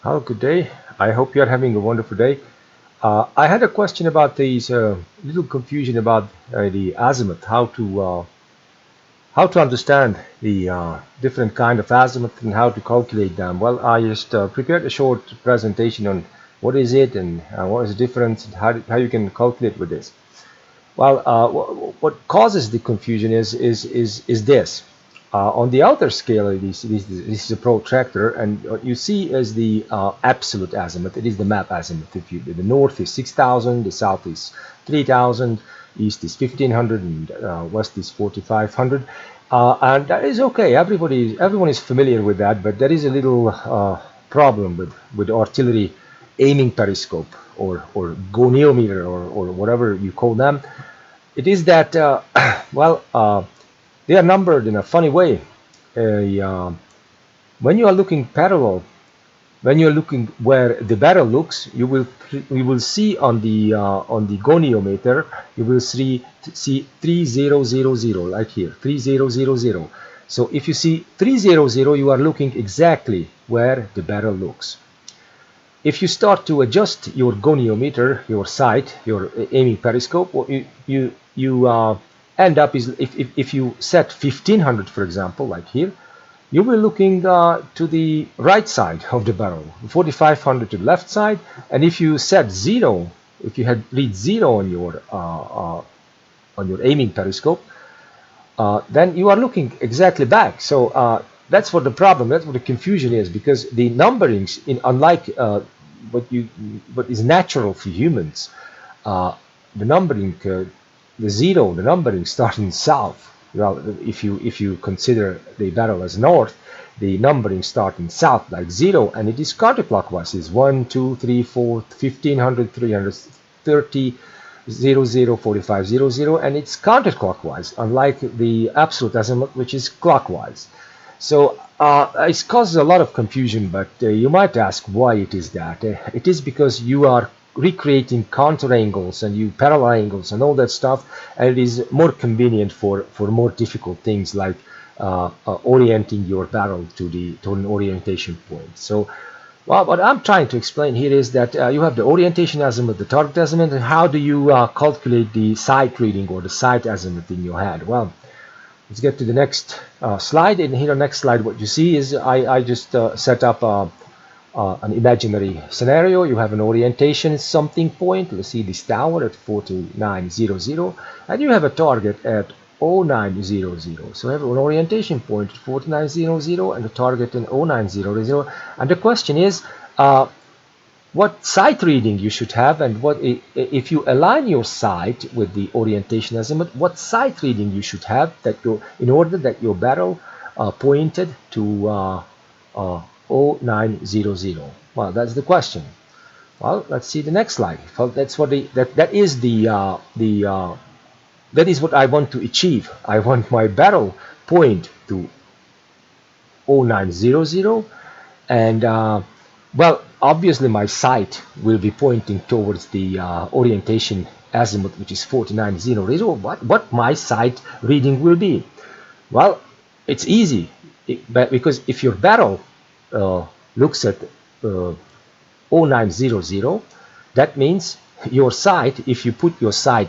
Well, good day. I hope you are having a wonderful day. I had a question about these little confusion about the azimuth, how to understand the different kind of azimuth and how to calculate them. Well, I just prepared a short presentation on what is it and what is the difference and how you can calculate with this. Well, what causes the confusion is this. On the outer scale, this is a protractor, and what you see is the absolute azimuth. It is the map azimuth. If you the north is 6,000, the south is 3,000, east is 1,500, and west is 4,500. And that is okay. Everyone is familiar with that, but there is a little problem with artillery aiming periscope or goniometer or whatever you call them. It is that well, they are numbered in a funny way. Uh, when you are looking parallel, when you are looking where the barrel looks, you will see on the goniometer, you will see 3000, like here 3000. So if you see 300, you are looking exactly where the barrel looks. If you start to adjust your goniometer, your sight, your aiming periscope, what you end up is if you set 1500, for example, like here, you will looking to the right side of the barrel, 4500 to the left side, and if you set zero, if you had read zero on your aiming periscope, then you are looking exactly back. So that's what the problem, that's what the confusion is, because the numberings, unlike what is natural for humans, the numbering, the numbering starting south. Well, if you consider the barrel as north, the numbering starting south like zero, and it is counterclockwise. Is 1, 2, 3, 4, 1500, 330. 00, 45, 00, and it's counterclockwise, unlike the absolute azimuth, which is clockwise. So it causes a lot of confusion, but you might ask why it is that. It is because you are recreating counter angles and you parallel angles and all that stuff, and it is more convenient for more difficult things like orienting your barrel to an orientation point. So well, what I'm trying to explain here is that you have the orientation azimuth, the target azimuth, and how do you calculate the sight reading or the sight azimuth in your head? Well, let's get to the next slide. And here, next slide, what you see is I just set up an imaginary scenario. You have an orientation something point. Let's see this tower at 4900, and you have a target at 0900. So I have an orientation point at 4900 and a target in 0900. And the question is, what sight reading you should have, and what if you align your sight with the orientation azimuth, what sight reading you should have in order that your barrel pointed to 0900. Well, that's the question. Well, let's see the next slide. Well, that's what that is what I want to achieve. I want my barrel point to 0900, and well, obviously my sight will be pointing towards the orientation azimuth, which is 4900. What my sight reading will be? Well, it's easy, because if your barrel looks at 0900, that means your sight, if you put your sight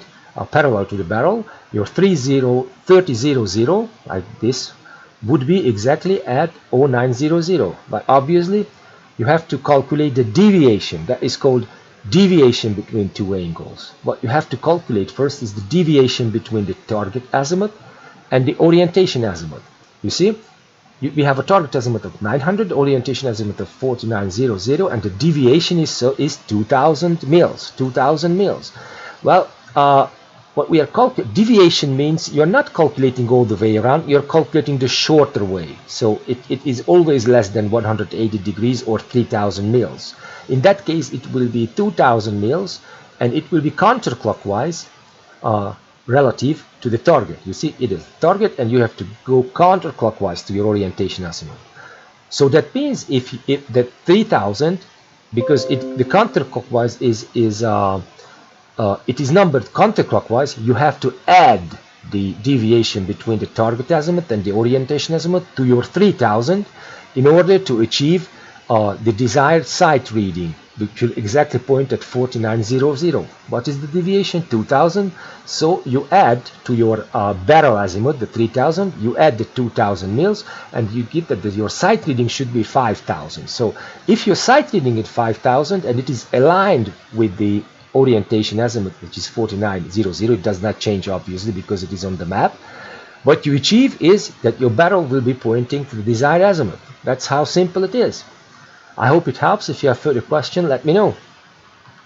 parallel to the barrel, your 3000, like this, would be exactly at 0900. But obviously, you have to calculate the deviation. That is called deviation between two angles. What you have to calculate first is the deviation between the target azimuth and the orientation azimuth. You see, we have a target azimuth of 900, orientation azimuth of 4900, and the deviation is 2000 mils. 2000 mils. Well, what we are calculating, deviation means you're not calculating all the way around, you're calculating the shorter way. So it is always less than 180 degrees or 3000 mils. In that case, it will be 2000 mils, and it will be counterclockwise relative to the target. You see, it is target, and you have to go counterclockwise to your orientation azimuth. So that means if that 3000, because the counterclockwise it is numbered counterclockwise, you have to add the deviation between the target azimuth and the orientation azimuth to your 3000 in order to achieve the desired sight reading, which will exactly point at 4900. What is the deviation? 2000. So you add to your barrel azimuth, the 3000, you add the 2000 mils, and you get that your sight reading should be 5000. So if your sight reading is 5000 and it is aligned with the orientation azimuth, which is 4900, it does not change obviously because it is on the map. What you achieve is that your barrel will be pointing to the desired azimuth. That's how simple it is. I hope it helps. If you have further question, let me know.